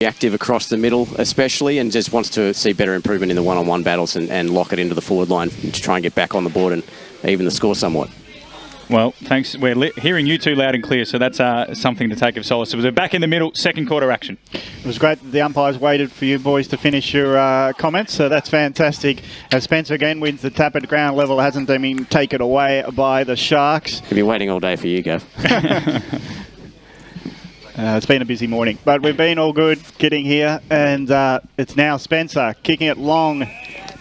active across the middle especially, and just wants to see better improvement in the one-on-one battles and lock it into the forward line to try and get back on the board and even the score somewhat. Well, thanks. We're hearing you two loud and clear, so that's something to take of solace. So we're back in the middle, second quarter action. It was great that the umpires waited for you boys to finish your comments, so that's fantastic. Spencer again wins the tap at ground level, hasn't been taken away by the Sharks. Could be waiting all day for you, Gav. It's been a busy morning, but we've been all good getting here, and it's now Spencer kicking it long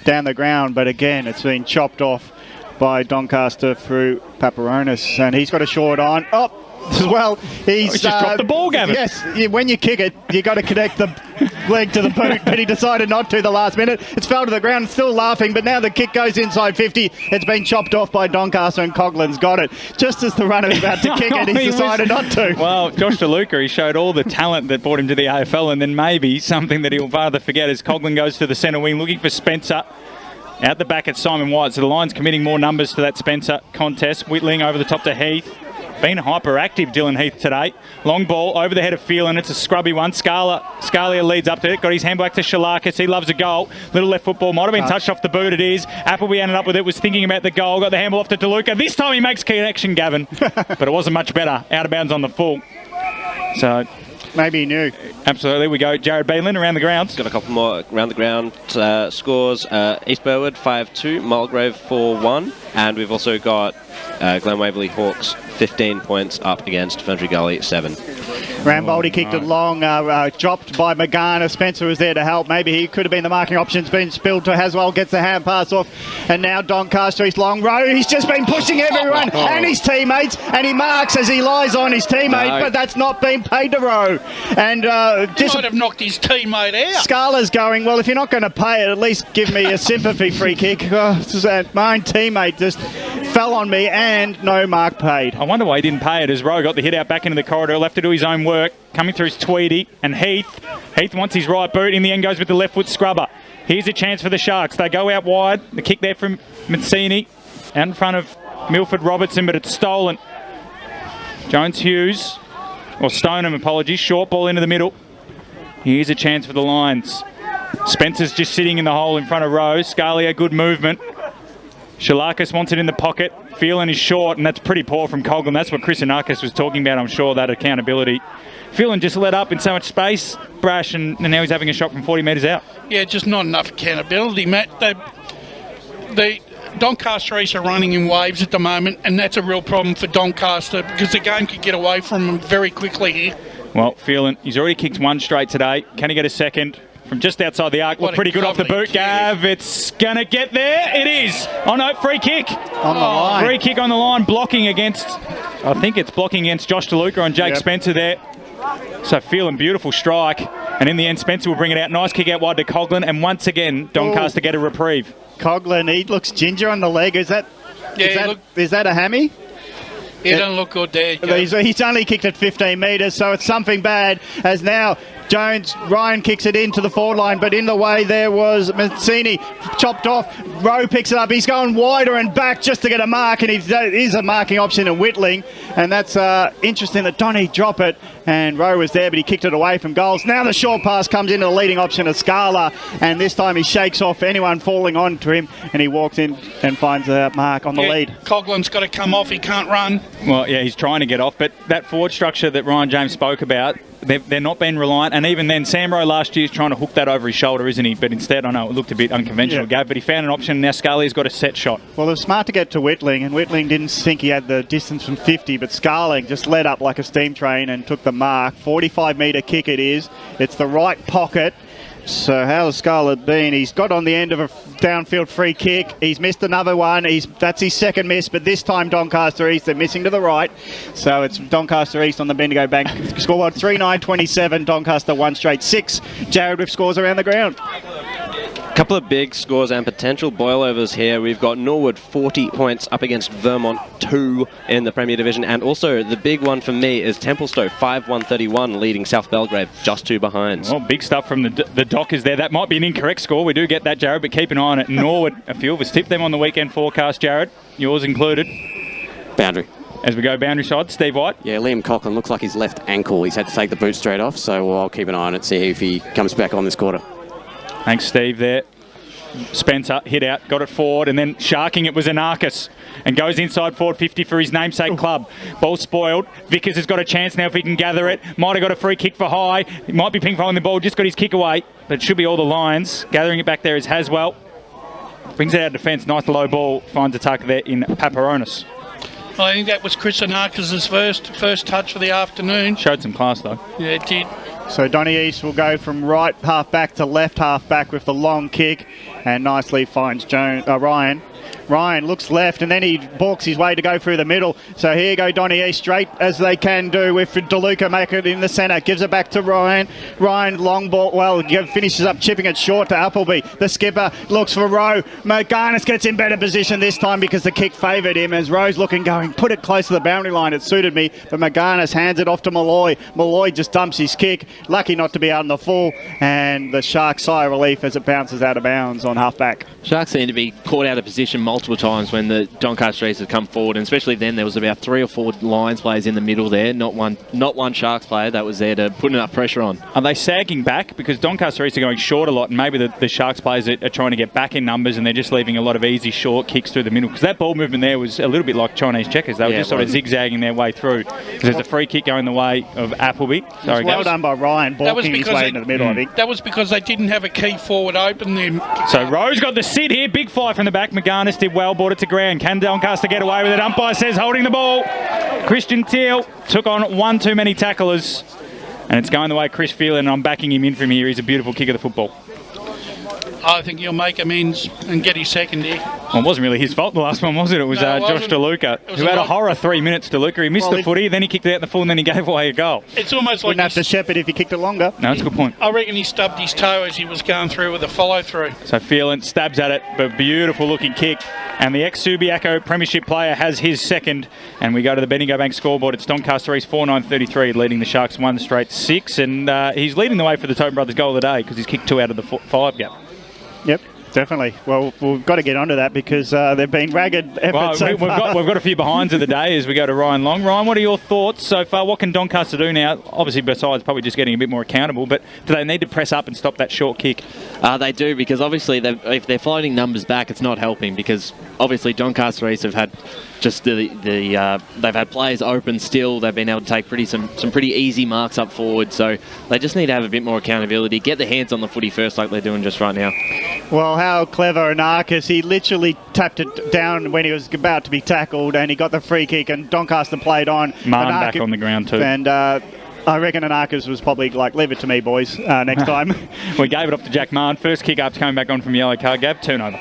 down the ground, but again, it's been chopped off by Doncaster through Paparonis, and he's got a short on. Oh, as well, he's just dropped the ball, Gavin. Yes, when you kick it, you got to connect the leg to the boot, but he decided not to the last minute. It's fell to the ground, still laughing, but now the kick goes inside 50. It's been chopped off by Doncaster, and Coughlin's got it. Just as the runner was about to kick it, he's decided not to. Well, Josh DeLuca, he showed all the talent that brought him to the AFL, and then maybe something that he'll rather forget as Coughlin goes to the centre wing, looking for Spencer. Out the back, it's Simon White, so the Lions committing more numbers to that Spencer contest. Whitling over the top to Heath. Been hyperactive, Dylan Heath, today. Long ball over the head of Phelan. It's a scrubby one. Scalia leads up to it. Got his hand back to Shalakis. He loves a goal. Little left football. Might have been touched off the boot. It is. Appleby ended up with it. Was thinking about the goal. Got the handball off to DeLuca. This time he makes connection, Gavin. But it wasn't much better. Out of bounds on the full. So... maybe he knew. Absolutely. We go Jared Beelin around the grounds. Got a couple more around the ground scores. East Burwood 5-2, Mulgrave 4-1, and we've also got Glen Waverley Hawks 15 points up against Ferntree Gully 7. Ramboldi kicked it long, dropped by Magana. Spencer was there to help. Maybe he could have been the marking option. It's been spilled to Haswell, gets the hand pass off, and now Doncaster, his long row. He's just been pushing everyone and his teammates, and he marks as he lies on his teammate, but that's not been paid to Rowe. And just might have knocked his teammate out. Scala's going, well, if you're not going to pay it, at least give me a sympathy free kick. My own teammate just fell on me, and no mark paid. I wonder why he didn't pay it as Rowe got the hit out back into the corridor, left to do his own work. Coming through is Tweedy and Heath. Heath wants his right boot. In the end goes with the left foot scrubber. Here's a chance for the Sharks. They go out wide. The kick there from Mancini. Out in front of Milford Robertson, but it's stolen. Jones Hughes, or Stoneham, apologies. Short ball into the middle. Here's a chance for the Lions. Spencer's just sitting in the hole in front of Rowe. Scalia, good movement. Shalakis wants it in the pocket. Phelan is short, and that's pretty poor from Coughlin. That's what Chris Anakis was talking about, I'm sure, that accountability. Phelan just let up in so much space, brash, and now he's having a shot from 40 metres out. Yeah, just not enough accountability, Matt. The Doncaster East are running in waves at the moment, and that's a real problem for Doncaster because the game could get away from them very quickly here. Well, Phelan, he's already kicked one straight today. Can he get a second? From just outside the arc, looked pretty good off the boot, Gav. It's going to get there. It is. Oh, no, free kick. On the line. Free kick on the line, blocking against, I think it's blocking against Josh DeLuca on Jake Spencer there. So Phelan, beautiful strike. And in the end, Spencer will bring it out. Nice kick out wide to Coughlin. And once again, Doncaster get a reprieve. Coughlin, he looks ginger on the leg. Is that a hammy? He doesn't look good there. He's only kicked it 15 metres, so it's something bad. As now Ryan kicks it into the forward line, but in the way there was Mancini, chopped off. Rowe picks it up. He's going wider and back just to get a mark, and there is a marking option in Whitling, and that's interesting that Donny drop it, and Rowe was there, but he kicked it away from goals. Now the short pass comes into the leading option of Scala, and this time he shakes off anyone falling onto him, and he walks in and finds a mark on the lead. Coughlin's got to come off. He can't run. Well, yeah, he's trying to get off, but that forward structure that Ryan James spoke about, they're not being reliant, and even then, Sam Rowe last year is trying to hook that over his shoulder, isn't he? But instead, I know it looked a bit unconventional, Gav, but he found an option, and now Scalia's got a set shot. Well, it was smart to get to Whitling, and Whitling didn't think he had the distance from 50, but Scarling just let up like a steam train and took the mark. 45-metre kick it is. It's the right pocket. So how's Scarlett been? He's got on the end of a downfield free kick. He's missed another one. That's his second miss, but this time Doncaster East, they're missing to the right. So it's Doncaster East on the Bendigo Bank scoreboard. 3-9-27, Doncaster 1 straight 6. Jared with scores around the ground. Couple of big scores and potential boilovers here. We've got Norwood 40 points up against Vermont 2 in the Premier Division, and also the big one for me is Templestowe 5-1-31 leading South Belgrave just 2 behind. Well, big stuff from the Dockers there. That might be an incorrect score. We do get that, Jared, but keep an eye on it. Norwood, a few of us tipped them on the weekend forecast, Jared, yours included. Boundary. As we go boundary side, Steve White. Yeah, Liam Coughlin looks like his left ankle. He's had to take the boot straight off, so I'll keep an eye on it, see if he comes back on this quarter. Thanks, Steve, there. Spencer hit out, got it forward, and then sharking it was Anarchis and goes inside forward 50 for his namesake club. Ball spoiled. Vickers has got a chance now if he can gather it. Might have got a free kick for high. He might be ping-ponging the ball, just got his kick away, but it should be all the Lions. Gathering it back there is Haswell. Brings it out of defence. Nice low ball. Finds a tuck there in Paparonis. I think that was Chris Anarkis' first touch for the afternoon. Showed some class, though. Yeah, it did. So Donny East will go from right half back to left half back with the long kick, and nicely finds Ryan. Ryan looks left and then he balks his way to go through the middle. So here go Donny East straight as they can do with DeLuca make it in the centre. Gives it back to Ryan. Ryan long ball, well, finishes up chipping it short to Appleby. The skipper looks for Rowe. McGarnis gets in better position this time because the kick favoured him as Rowe's looking going, put it close to the boundary line. It suited me, but McGarnis hands it off to Malloy. Malloy just dumps his kick. Lucky not to be out in the full, and the Sharks sigh of relief as it bounces out of bounds on half back. Sharks seem to be caught out of position multiple times when the Doncaster East have come forward, and especially then there was about 3 or 4 Lions players in the middle there, not one Sharks player that was there to put enough pressure on. Are they sagging back? Because Doncaster East are going short a lot, and maybe the Sharks players are trying to get back in numbers and they're just leaving a lot of easy short kicks through the middle. Because that ball movement there was a little bit like Chinese checkers. They were just sort of zigzagging their way through. There's a free kick going the way of Appleby. Sorry, well done by Ryan, balking his way into the middle, I think. That was because they didn't have a key forward open there. So Rose got the sit here. Big fly from the back. McGarnis did well, brought it to ground. Can Doncaster get away with it? Umpire says holding the ball. Christian Teal took on one too many tacklers. And it's going the way of Chris Phelan, and I'm backing him in from here. He's a beautiful kick of the football. I think he'll make amends and get his second here. Well, it wasn't really his fault, the last one, was it? It was Josh DeLuca, who had a horror 3 minutes. DeLuca, he missed the footy, then he kicked it out in the full, and then he gave away a goal. It's almost like... Wouldn't have to shepherd if he kicked it longer. No, that's a good point. I reckon he stubbed his toe as he was going through with a follow-through. So Phelan stabs at it, but beautiful-looking kick. And the ex-Subiaco premiership player has his second. And we go to the Bendigo Bank scoreboard. It's Doncaster East 4-9-33, leading the Sharks 1 straight 6. And he's leading the way for the Tobin Brothers goal of the day because he's kicked 2 out of the 5 gap. Yep. Definitely. Well, we've got to get onto that because they've been ragged efforts we've got a few behinds of the day as we go to Ryan Long. Ryan, what are your thoughts so far? What can Doncaster do now? Obviously, besides probably just getting a bit more accountable, but do they need to press up and stop that short kick? They do, because obviously if they're floating numbers back, it's not helping, because obviously Doncaster East have had just they've had players open still. They've been able to take some pretty easy marks up forward, so they just need to have a bit more accountability, get the hands on the footy first like they're doing just right now. Well, how clever Anarchis. He literally tapped it down when he was about to be tackled, and he got the free kick, and Doncaster played on. Marn back on the ground too. And I reckon Anarchis was probably like, leave it to me, boys, next time. We gave it up to Jack Marn. First kick up's coming back on from yellow card. Gab, turnover.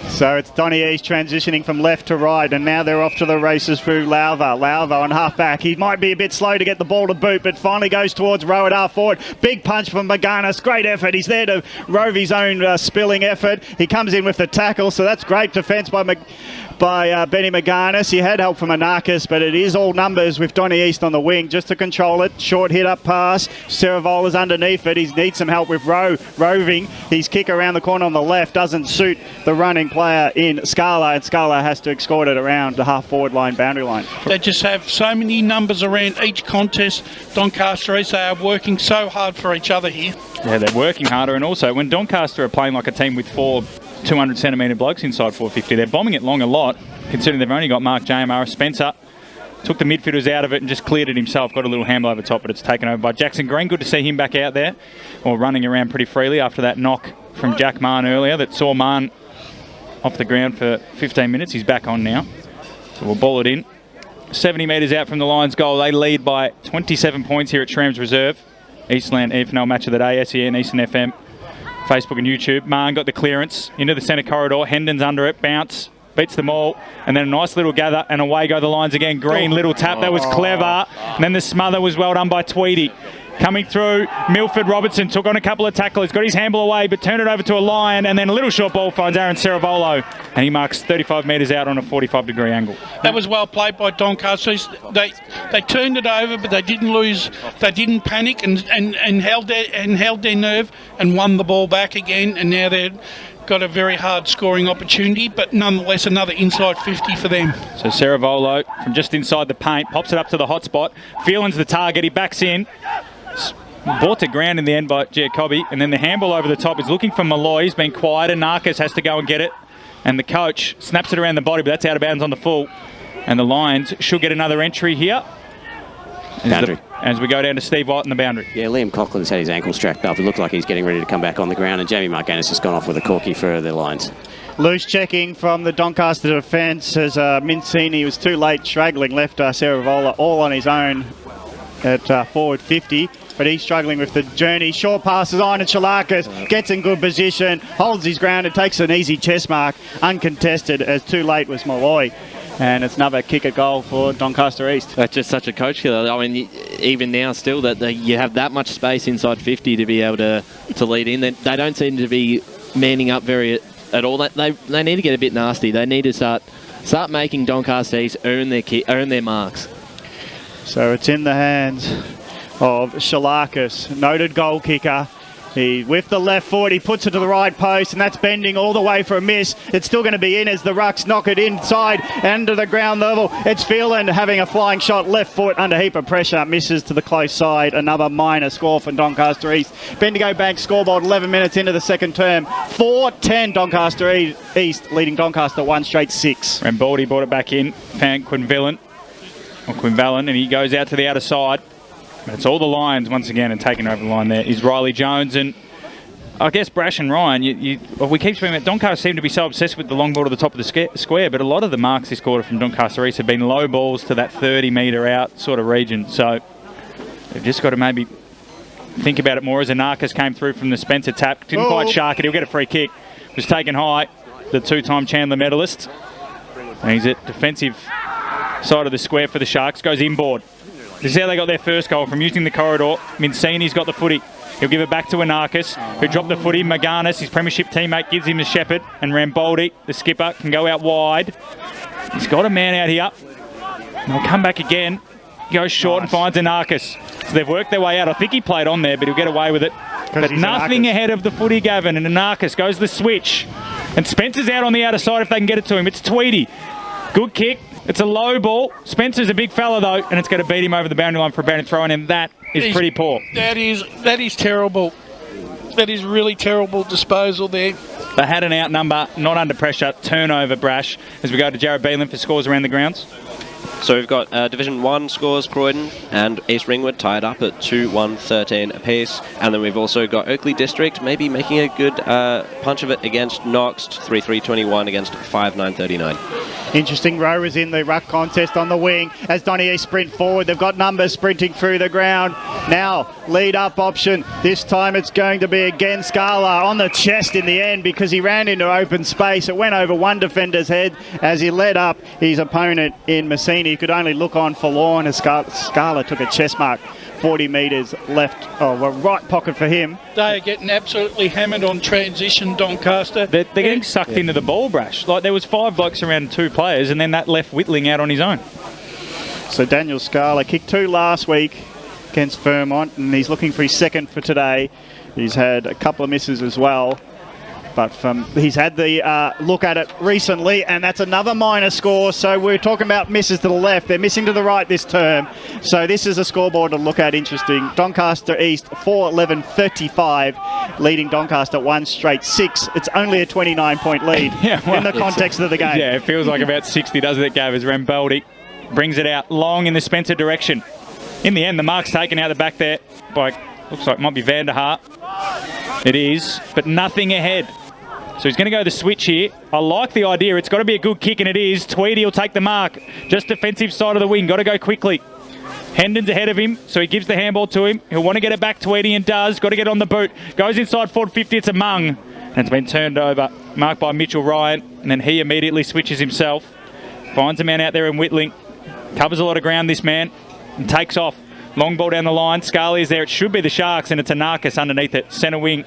So it's Donny East transitioning from left to right, and now they're off to the races through Lauva. Lauva on half back. He might be a bit slow to get the ball to boot, but finally goes towards Rowe at half forward. Big punch from McGarnis. Great effort. He's there to rove his own spilling effort. He comes in with the tackle, so that's great defence by Benny McGarnis. He had help from Anarchis, but it is all numbers with Donny East on the wing just to control it. Short hit up pass. Saravola's underneath it. He needs some help with roving. His kick around the corner on the left doesn't suit the running player in Scala, and Scala has to escort it around the half forward line, boundary line. They just have so many numbers around each contest. Doncaster East, they are working so hard for each other here. Yeah, they're working harder, and also when Doncaster are playing like a team with 4 200-centimetre blokes inside 450, they're bombing it long a lot, considering they've only got Mark JMR. Spencer took the midfielders out of it and just cleared it himself. Got a little handle over top, but it's taken over by Jackson Green. Good to see him back out there, or running around pretty freely after that knock from Jack Marn earlier that saw Marn off the ground for 15 minutes. He's back on now, so we'll ball it in. 70 metres out from the Lions goal. They lead by 27 points here at Shrams Reserve. Eastland EFNL match of the day, SEN, Eastern FM, Facebook and YouTube. Marn got the clearance into the centre corridor. Hendon's under it, bounce, beats them all, and then a nice little gather, and away go the Lions again. Green, little tap, that was clever. And then the smother was well done by Tweedy. Coming through, Milford Robertson took on a couple of tacklers, got his handle away, but turned it over to a Lion, and then a little short ball finds Aaron Saravolo, and he marks 35 metres out on a 45-degree angle. That was well played by Doncaster. They turned it over, but they didn't lose. They didn't panic and held their nerve and won the ball back again. And now got a very hard scoring opportunity, but nonetheless another inside 50 for them. So Saravolo from just inside the paint pops it up to the hot spot. Phelan's the target. He backs in. Brought to ground in the end by Giacobbe, and then the handball over the top is looking for Malloy. He's been quiet, and Narcus has to go and get it. And the coach snaps it around the body, but that's out of bounds on the full. And the Lions should get another entry here. Boundary. As we go down to Steve White in the boundary. Yeah, Liam Coughlin's had his ankle strapped up. It looked like he's getting ready to come back on the ground, and Jamie Marganis has gone off with a corky for the Lions. Loose checking from the Doncaster defence as Mincini was too late, struggling, left Saravola all on his own at forward 50. But he's struggling with the journey. Short passes on, and Shalakis gets in good position, holds his ground and takes an easy chest mark, uncontested, as too late was Malloy. And it's another kick at goal for Doncaster East. That's just such a coach killer. I mean, even now still, that you have that much space inside 50 to be able to lead in. They don't seem to be manning up very at all. They need to get a bit nasty. They need to start making Doncaster East earn their marks. So it's in the hands of Shalakis, noted goal kicker. He, with the left foot, he puts it to the right post, and that's bending all the way for a miss. It's still going to be in as the Rucks knock it inside and to the ground level. It's Phelan having a flying shot, left foot under heap of pressure, misses to the close side. Another minor score for Doncaster East. Bendigo Bank scoreboard 11 minutes into the second term. 4-10 Doncaster East, leading Doncaster 1-6. Rambaldi brought it back in, found Quinvallen, and he goes out to the outer side. It's all the Lions once again, and taking over the line there is Riley Jones. And I guess Brash and Ryan, we keep speaking about Doncaster seem to be so obsessed with the long ball to the top of the square, but a lot of the marks this quarter from Doncaster East have been low balls to that 30-metre out sort of region. So they've just got to maybe think about it more as Anarchis came through from the Spencer tap. Didn't quite shark it. He'll get a free kick. Was taken high, the two-time Chandler medalist. And he's at defensive side of the square for the Sharks. Goes inboard. This is how they got their first goal, from using the corridor. Mincini's got the footy. He'll give it back to Anarchis, who dropped the footy. Maganis, his premiership teammate, gives him the shepherd. And Rambaldi, the skipper, can go out wide. He's got a man out here. And he'll come back again. Goes short and finds Anarchis. So they've worked their way out. I think he played on there, but he'll get away with it. But nothing ahead of the footy, Gavin. And Anarchis goes the switch. And Spencer's out on the outer side if they can get it to him. It's Tweedy. Good kick. It's a low ball. Spencer's a big fella though, and it's going to beat him over the boundary line for a boundary throw, and that is pretty poor. That is terrible. That is really terrible disposal there. They had an out number, not under pressure, turnover, Brash, as we go to Jared Beelan for scores around the grounds. So we've got Division 1 scores, Croydon and East Ringwood tied up at 2-1-13 apiece. And then we've also got Oakley District maybe making a good punch of it against Knox, 3-3-21 against 5-9-39. Interesting row is in the ruck contest on the wing as Donny East sprint forward. They've got numbers sprinting through the ground. Now, lead up option. This time it's going to be again Scala on the chest in the end because he ran into open space. It went over one defender's head as he led up his opponent in Messini. He could only look on forlorn as Scala took a chest mark. 40 metres left, right pocket for him. They are getting absolutely hammered on transition, Doncaster. They're getting sucked into the ball, Brash. Like there was 5 blokes around 2 players, and then that left Whitling out on his own. So Daniel Scala kicked 2 last week against Vermont, and he's looking for his second for today. He's had a couple of misses as well. But he's had the look at it recently, and that's another minor score. So we're talking about misses to the left. They're missing to the right this term. So this is a scoreboard to look at. Interesting. Doncaster East 4-11-35, leading Doncaster 1-6. It's only a 29-point lead in the context of the game. Yeah, it feels like about 60, doesn't it, Gav? As Rambaldi brings it out long in the Spencer direction. In the end, the mark's taken out the back there by, looks like it might be Vanderhart. It is, but nothing ahead. So he's going to go the switch here. I like the idea. It's got to be a good kick, and it is. Tweedy will take the mark. Just defensive side of the wing. Got to go quickly. Hendon's ahead of him, so he gives the handball to him. He'll want to get it back, Tweedy, and does. Got to get on the boot. Goes inside forward 50. It's a mung. And it's been turned over. Marked by Mitchell Ryan. And then he immediately switches himself. Finds a man out there in Whitling. Covers a lot of ground, this man. And takes off. Long ball down the line. Scarley is there. It should be the Sharks, and it's Anarchis underneath it. Centre wing.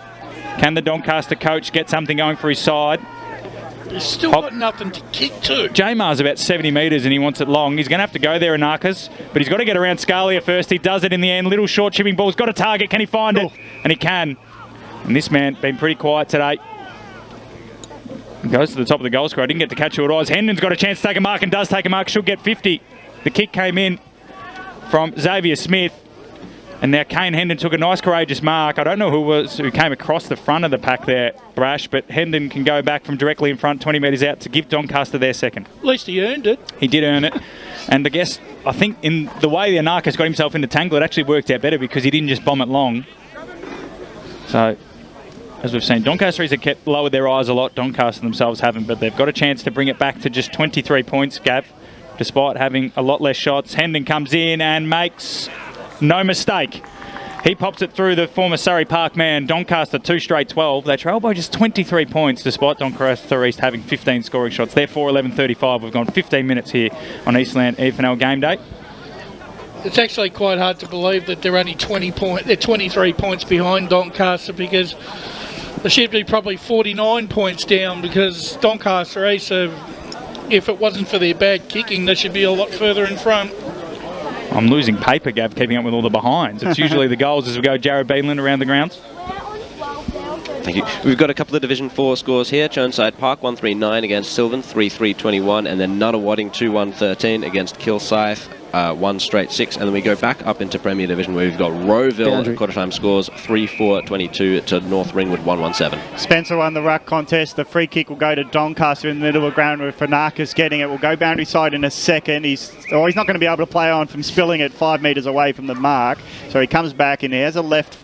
Can the Doncaster coach get something going for his side? He's still got nothing to kick to. Jamar's about 70 metres and he wants it long. He's going to have to go there, Anarchis, but he's got to get around Scalia first. He does it in the end. Little short chipping ball. He's got a target. Can he find it? And he can. And this man been pretty quiet today. Goes to the top of the goal scorer. Didn't get to catch who it was. Hendon's got a chance to take a mark and does take a mark. Should get 50. The kick came in from Xavier Smith. And now Kane Hendon took a nice courageous mark. I don't know who came across the front of the pack there, Brash, but Hendon can go back from directly in front, 20 metres out, to give Doncaster their second. At least he earned it. He did earn it. And I think in the way the Anarchist got himself into tangle, it actually worked out better because he didn't just bomb it long. So, as we've seen, Doncaster have lowered their eyes a lot. Doncaster themselves haven't, but they've got a chance to bring it back to just 23 points, Gav, despite having a lot less shots. Hendon comes in and makes no mistake. He pops it through the former Surrey Park man. Doncaster 2 straight 12. They trail by just 23 points despite Doncaster East having 15 scoring shots. They're 4-11-35. We've gone 15 minutes here on Eastland EFNL game day. It's actually quite hard to believe that they're only 23 points behind Doncaster, because they should be probably 49 points down, because Doncaster East, if it wasn't for their bad kicking, they should be a lot further in front. I'm losing paper, Gav, keeping up with all the behinds. It's usually the goals as we go. Jared Beanland around the grounds. Thank you. We've got a couple of Division 4 scores here. Chirnside Park 139 against Sylvan 3-3-21, and then Nuttawading 2-1-13 against Kilsyth 1 straight 6. And then we go back up into Premier Division, where we've got Rowville quarter time scores 3-4-22 to North Ringwood 1-1-7. Spencer won the ruck contest. The free kick will go to Doncaster in the middle of the ground with Fanakis getting it. Will go boundary side in a second. He's not going to be able to play on from spilling it 5 metres away from the mark. So he comes back and he has a left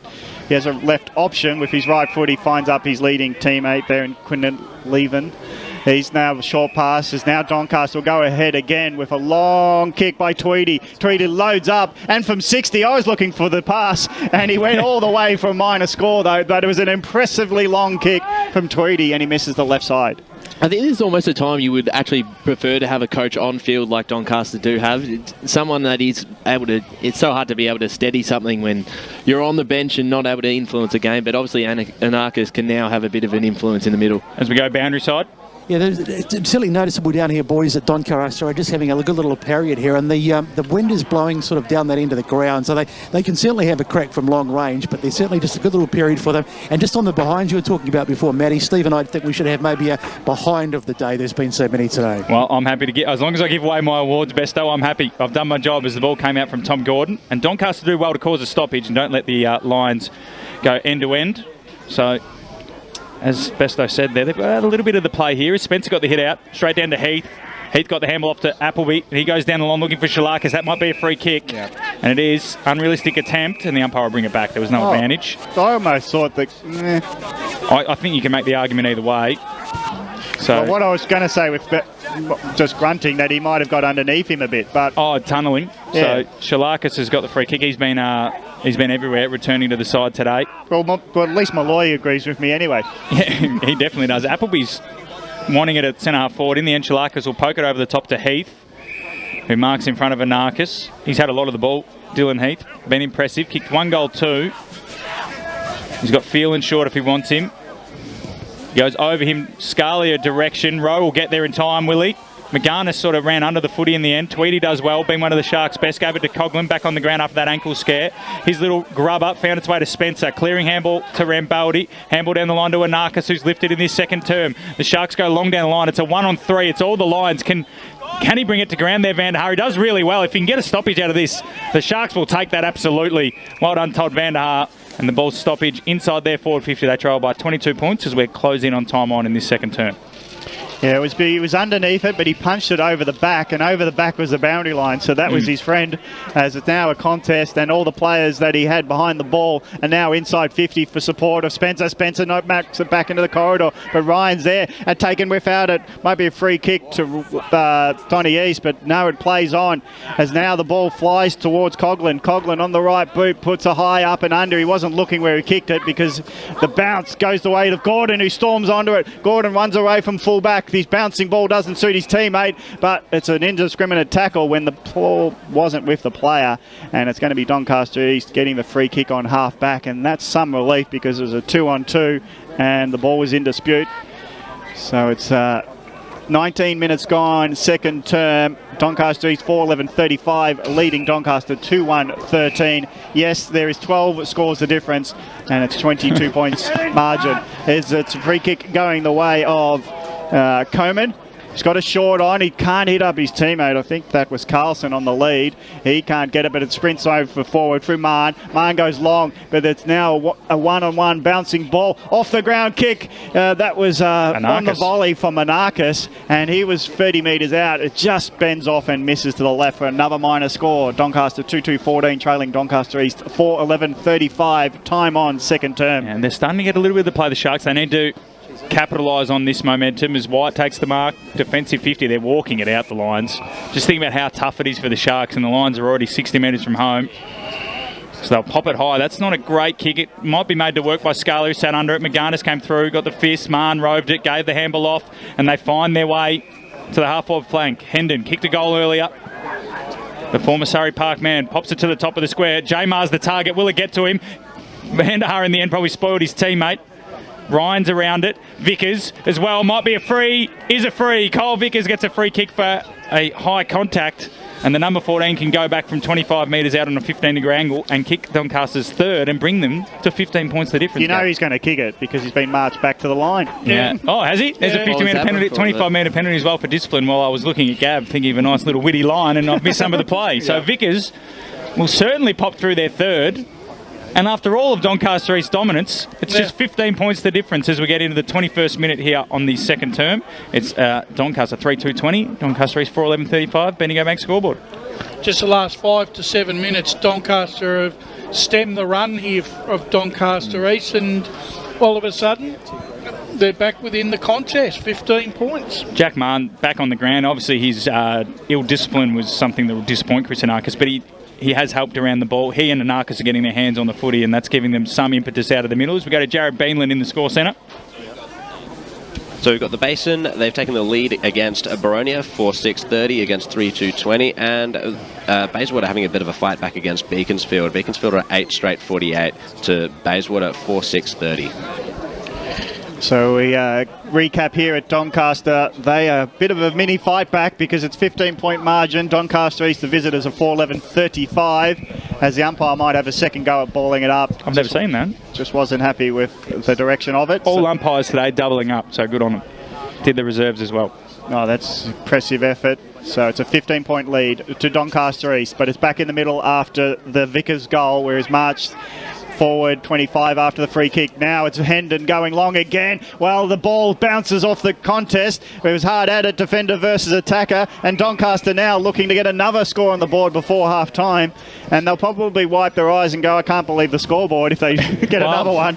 option with his right foot. He finds up his leading teammate there in Quinton Leven. He's now short passes. Now Doncaster will go ahead again with a long kick by Tweedy. Tweedy loads up, and from 60, I was looking for the pass, and he went all the way for a minor score though, but it was an impressively long kick from Tweedy, and he misses the left side. I think this is almost a time you would actually prefer to have a coach on field like Doncaster do have. Someone that is able to... It's so hard to be able to steady something when you're on the bench and not able to influence a game, but obviously Anarchist can now have a bit of an influence in the middle. As we go boundary side. Yeah, it's certainly noticeable down here, boys, at Doncaster are just having a good little period here, and the wind is blowing sort of down that end of the ground, so they can certainly have a crack from long range, but there's certainly just a good little period for them. And just on the behinds you were talking about before, Matty, Steve and I think we should have maybe a behind of the day. There's been so many today. Well, I'm happy to get, as long as I give away my awards, Besto, I'm happy. I've done my job as the ball came out from Tom Gordon, and Doncaster do well to cause a stoppage and don't let the Lions go end to end. So, as Besto said there, they've got a little bit of the play here. Spencer got the hit out, straight down to Heath. Heath got the handle off to Appleby. He goes down the line looking for Shalakas. That might be a free kick. Yeah. And it is. Unrealistic attempt, and the umpire will bring it back. There was no advantage. I almost thought that... I think you can make the argument either way. So, well, what I was going to say with just grunting, that he might have got underneath him a bit, but... Oh, tunnelling. Yeah. So Shalakas has got the free kick. He's been everywhere, returning to the side today. Well, at least my lawyer agrees with me anyway. Yeah, he definitely does. Appleby's wanting it at centre-half forward. In the end, Shalakas will poke it over the top to Heath, who marks in front of Anarchis. He's had a lot of the ball, Dylan Heath. Been impressive. Kicked 1 goal, 2. He's got Phelan short if he wants him. Goes over him, Scalia direction. Rowe will get there in time, will he? McGarnis sort of ran under the footy in the end. Tweedy does well, been one of the Sharks' best. Gave it to Coughlin, back on the ground after that ankle scare. His little grub up found its way to Spencer. Clearing handball to Rambaldi. Handball down the line to Anarchis, who's lifted in this second term. The Sharks go long down the line. It's a 1-on-3. It's all the Lions. Can he bring it to ground there, Van der Haar? He does really well. If he can get a stoppage out of this, the Sharks will take that absolutely. Well done, Todd Van der Haar. And the ball stoppage inside their forward 50. They trail by 22 points as we're closing on time on in this second term. Yeah, he was underneath it, but he punched it over the back, and over the back was the boundary line, so that was his friend, as it's now a contest, and all the players that he had behind the ball are now inside 50 for support of Spencer. Spencer knocks it back into the corridor, but Ryan's there, and taken without it. Might be a free kick to Tony East, but no, it plays on, as now the ball flies towards Coughlin. Coughlin on the right boot, puts a high up and under. He wasn't looking where he kicked it, because the bounce goes the way of Gordon, who storms onto it. Gordon runs away from full back. His bouncing ball doesn't suit his teammate, but it's an indiscriminate tackle when the ball wasn't with the player, and it's going to be Doncaster East getting the free kick on half back, and that's some relief because it was a 2-on-2 and the ball was in dispute. So it's 19 minutes gone, second term. Doncaster East 4-11-35, leading Doncaster 2-1-13. Yes, there is 12 scores the difference, and it's 22 points margin. It's a free kick going the way of Coman. He's got a short on. He can't hit up his teammate. I think that was Carlson on the lead. He can't get it, but it sprints over forward through Mahon. Mahon goes long, but it's now a one-on-one bouncing ball. Off the ground kick. That was on the volley from Monarchus, and he was 30 metres out. It just bends off and misses to the left for another minor score. Doncaster 2-2-14, trailing Doncaster East 4-11-35. Time on second term. And they're starting to get a little bit of the play, the Sharks. They need to capitalise on this momentum as White takes the mark. Defensive 50, they're walking it out the lines. Just think about how tough it is for the Sharks, and the lines are already 60 metres from home. So they'll pop it high. That's not a great kick. It might be made to work by Scarlett, who sat under it. McGarnis came through, got the fist. Mahon roved it, gave the handball off, and they find their way to the half-forward flank. Hendon kicked a goal earlier. The former Surrey Park man pops it to the top of the square. Jamar's the target. Will it get to him? Vandahar in the end probably spoiled his teammate. Ryan's around it. Vickers as well. Might be a free. Is a free. Cole Vickers gets a free kick for a high contact. And the number 14 can go back from 25 metres out on a 15-degree angle and kick Doncaster's third and bring them to 15 points the difference. You know he's going to kick it because he's been marched back to the line. Yeah. Oh, has he? There's a 50-metre penalty, 25-metre penalty as well for discipline while I was looking at Gab thinking of a nice little witty line and I've missed some of the play. So Vickers will certainly pop through their third. And after all of Doncaster East's dominance, it's just 15 points the difference as we get into the 21st minute here on the second term. It's Doncaster 3-2-20, Doncaster East 4-11-35, Bendigo Bank scoreboard. Just the last 5 to 7 minutes, Doncaster have stemmed the run here of Doncaster East, and all of a sudden they're back within the contest, 15 points. Jack Mahon back on the ground. Obviously his ill discipline was something that would disappoint Chris Anarchis, but he has helped around the ball. He and Anarchis are getting their hands on the footy, and that's giving them some impetus out of the middle. As we go to Jared Beanland in the score centre. So we've got the Basin. They've taken the lead against Baronia 4-6-30 against 3-2-20, and Bayswater having a bit of a fight back against Beaconsfield. Beaconsfield are 8 straight 48 to Bayswater 4-6-30. So we recap here at Doncaster. They are a bit of a mini fight back because it's 15-point margin. Doncaster East, the visitors, are 4-11-35, as the umpire might have a second go at balling it up. I've never seen that. Just wasn't happy with the direction of it. All umpires today doubling up, so good on them. Did the reserves as well. Oh, that's impressive effort. So it's a 15-point lead to Doncaster East, but it's back in the middle after the Vickers goal, where he's marched forward 25 after the free kick. Now it's Hendon going long again. Well, the ball bounces off the contest. It was hard at it, defender versus attacker, and Doncaster now looking to get another score on the board before half time, and they'll probably wipe their eyes and go, I can't believe the scoreboard if they get another one.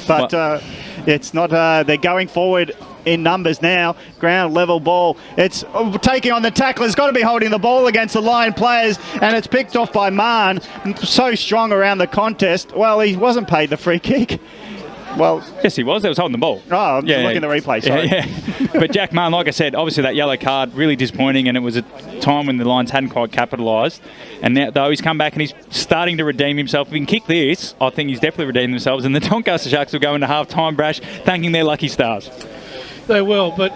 But it's not, they're going forward in numbers now. Ground level ball. It's taking on the tackler. It's got to be holding the ball against the line players, and it's picked off by Mahon. So strong around the contest. Well, he wasn't paid the free kick. Well, yes, he was. He was holding the ball. Oh, I'm looking at the replay. Sorry. Yeah. But Jack Mahon, like I said, obviously that yellow card really disappointing, and it was a time when the Lions hadn't quite capitalised. And now, though, he's come back and he's starting to redeem himself. If he can kick this, I think he's definitely redeemed themselves. And the Doncaster Sharks will go into half-time, Brash, thanking their lucky stars. They will, but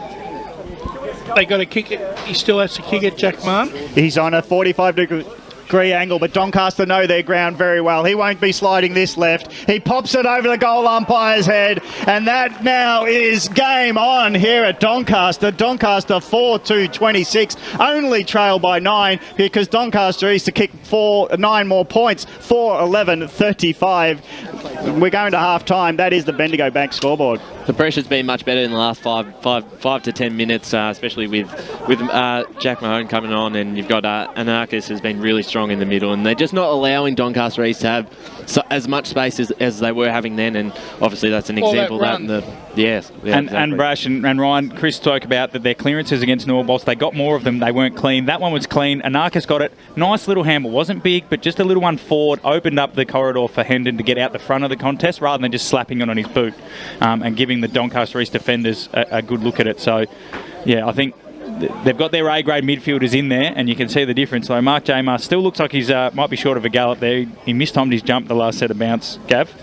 they got to kick it. He still has to kick it, Jack Mahon. He's on a 45-degree angle, but Doncaster know their ground very well. He won't be sliding this left. He pops it over the goal umpire's head, and that now is game on here at Doncaster. Doncaster 4-2-26, only trailed by 9 because Doncaster East to kick 9 more points, 4-11-35. We're going to half time. That is the Bendigo Bank scoreboard. The pressure's been much better in the last 5 to 10 minutes, especially with Jack Mahon coming on, and you've got Anarchis has been really strong in the middle, and they're just not allowing Doncaster East to have as much space as they were having then, and obviously that's an example of that. And Brash and Ryan, Chris spoke about that their clearances against Norboss, they got more of them, they weren't clean. That one was clean. Anarchis got it. Nice little handball. Wasn't big, but just a little one forward, opened up the corridor for Hendon to get out the front of the contest rather than just slapping it on his boot and giving the Doncaster East defenders a good look at it. So, yeah, I think they've got their A-grade midfielders in there, and you can see the difference. So Mark Jamar still looks like he's might be short of a gallop there. He mistimed his jump the last set of bounce, Gav.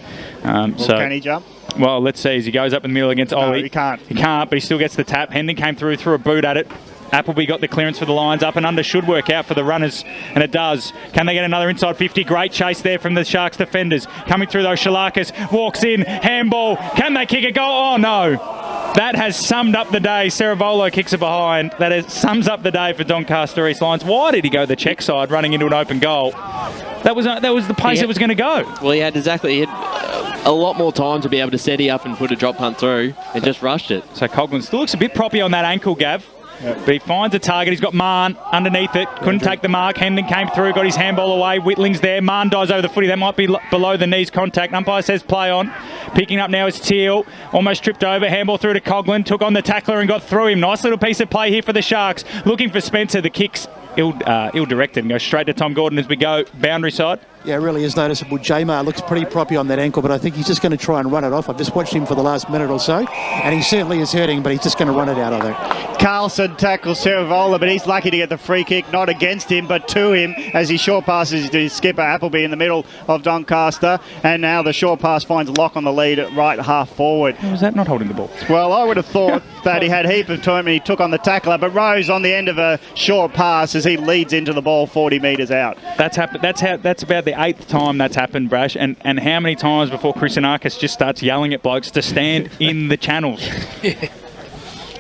Can he jump? Well, let's see as he goes up in the middle against Ollie. No, he can't. He can't, but he still gets the tap. Hendon came through a boot at it. Appleby got the clearance for the Lions. Up and under should work out for the runners, and it does. Can they get another inside 50? Great chase there from the Sharks defenders. Coming through those Shalakas. Walks in. Handball. Can they kick a goal? Oh, no. That has summed up the day. Cerebolo kicks it behind. Sums up the day for Doncaster East Lions. Why did he go the check side running into an open goal? That was the pace it was going to go. Well, he had a lot more time to be able to set it up and put a drop punt through and just rushed it. So Coughlin still looks a bit proppy on that ankle, Gav. Yep. But he finds a target. He's got Marn underneath it. Couldn't take the mark. Hendon came through, got his handball away. Whitling's there. Marn dives over the footy. That might be below the knees contact. Umpire says play on. Picking up now is Teal. Almost tripped over. Handball through to Coughlin. Took on the tackler and got through him. Nice little piece of play here for the Sharks. Looking for Spencer. The kick's ill-directed and goes straight to Tom Gordon as we go boundary side. Yeah, it really is noticeable. Jamar looks pretty proppy on that ankle, but I think he's just going to try and run it off. I've just watched him for the last minute or so, and he certainly is hurting, but he's just going to run it out, I think. Carlson tackles Cerevola, but he's lucky to get the free kick, not against him, but to him, as he short passes to his skipper, Appleby, in the middle of Doncaster, and now the short pass finds Locke on the lead at right half forward. How was that not holding the ball? Well, I would have thought that he had a heap of time and he took on the tackler, but Rose on the end of a short pass as he leads into the ball 40 metres out. That's happened. That's about the 8th time that's happened, Brash. And how many times before Chris Anarkis just starts yelling at blokes to stand in the channels?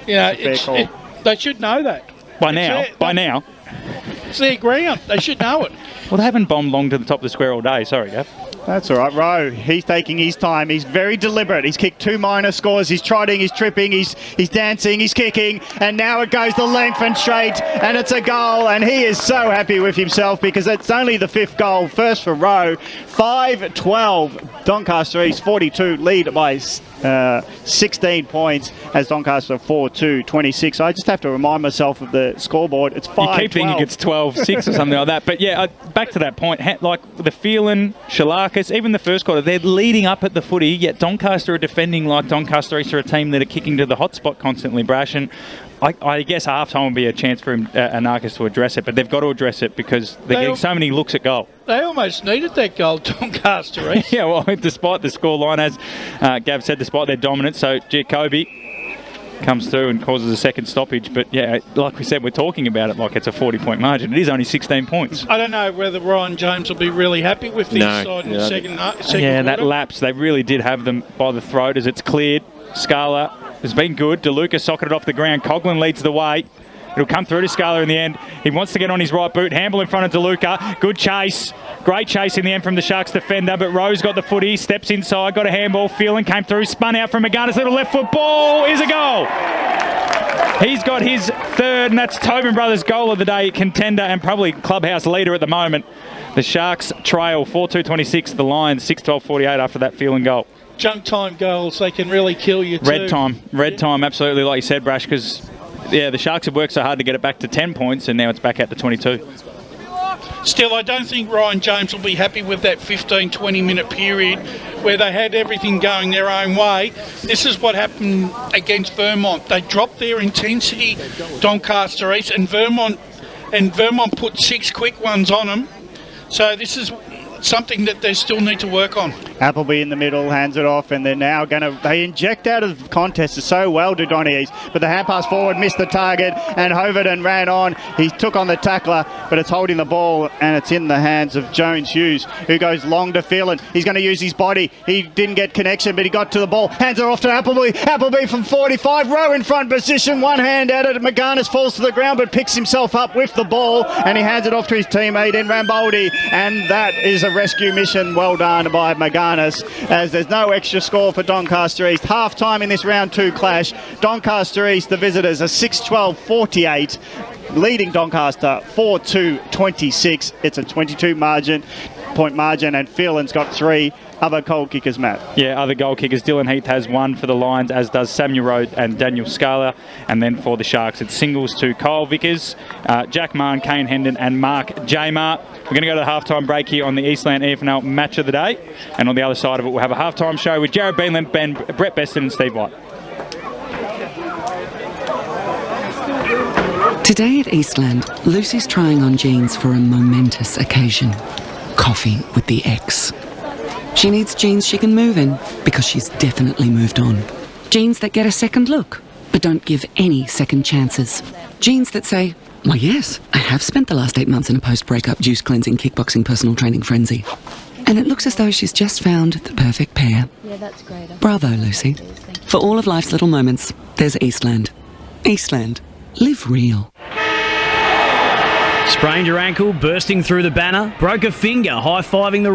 Yeah, they should know that. By now. It's their ground. They should know it. Well, they haven't bombed long to the top of the square all day. Sorry, Gav. That's all right. Rowe, he's taking his time. He's very deliberate. He's kicked 2 minor scores. He's trotting, he's tripping, he's dancing, he's kicking, and now it goes the length and straight, and it's a goal, and he is so happy with himself because it's only the 5th goal. First for Rowe. 5-12. Doncaster East 42 lead by 16 points as Doncaster 4-2-26. I just have to remind myself of the scoreboard. It's 5-12. You keep thinking it's 12-6 or something like that. But yeah, back to that point, like the Phelan, Shalakis, even the first quarter, they're leading up at the footy, yet Doncaster are defending like Doncaster East are a team that are kicking to the hot spot constantly, Brash. And I guess half-time will be a chance for him, Anarkis, to address it, but they've got to address it because they're getting so many looks at goal. They almost needed that goal, Doncaster East. Yeah, well, despite the scoreline, as Gav said, despite their dominance, so Jacoby comes through and causes a second stoppage. But yeah, like we said, we're talking about it like it's a 40-point margin. It is only 16 points. I don't know whether Ryan James will be really happy with this side in the second yeah, that lapse, they really did have them by the throat as it's cleared. Scala has been good. DeLuca socketed off the ground. Coughlin leads the way. It'll come through to Scala in the end. He wants to get on his right boot. Handball in front of DeLuca. Good chase. Great chase in the end from the Sharks defender, but Rose got the footy, steps inside, got a handball. Phelan came through, spun out from McGuinness. Little left foot ball is a goal. He's got his 3rd, and that's Tobin Brothers' goal of the day, contender and probably clubhouse leader at the moment. The Sharks trail 4-2-26. The Lions 6-12-48 after that Phelan goal. Junk time goals, they can really kill you too. Red time, absolutely, like you said, Brash, because yeah, the Sharks have worked so hard to get it back to 10 points, and now it's back out to 22. Still, I don't think Ryan James will be happy with that 15-20 minute period where they had everything going their own way. This is what happened against Vermont. They dropped their intensity, Doncaster East, and Vermont put 6 quick ones on them. So this is something that they still need to work on. Appleby in the middle, hands it off, and they're now they inject out of the contest so well to Donny East, but the hand pass forward missed the target, and Hoverton ran on. He took on the tackler, but it's holding the ball, and it's in the hands of Jones Hughes, who goes long to Phelan. He's going to use his body. He didn't get connection, but he got to the ball. Hands it off to Appleby. Appleby from 45, Rowe in front position, one hand at it. McGuinness falls to the ground, but picks himself up with the ball, and he hands it off to his teammate in Ramboldi, and that is a rescue mission well done by McGuinness, as there's no extra score for Doncaster East. Half time in this round 2 clash. Doncaster East, the visitors, are 6-12-48, leading Doncaster 4-2-26. It's a 22-point margin, and Phelan's got 3 other goal kickers, Matt. Yeah, other goal kickers. Dylan Heath has 1 for the Lions, as does Samuel Rowe and Daniel Scala. And then for the Sharks, it's singles to Kyle Vickers, Jack Marn, Kane Hendon and Mark Jamar. We're going to go to the halftime break here on the Eastland EFNL Match of the Day. And on the other side of it, we'll have a halftime show with Jared Beanland, Brett Beston and Steve White. Today at Eastland, Lucy's trying on jeans for a momentous occasion. Coffee with the ex. She needs jeans she can move in, because she's definitely moved on. Jeans that get a second look, but don't give any second chances. Jeans that say, well, yes, I have spent the last 8 months in a post-breakup juice cleansing, kickboxing, personal training frenzy. And it looks as though she's just found the perfect pair. Yeah, that's great. Bravo, Lucy. Thank you. For all of life's little moments, there's Eastland. Eastland. Live real. Sprained your ankle, bursting through the banner, broke a finger, high-fiving the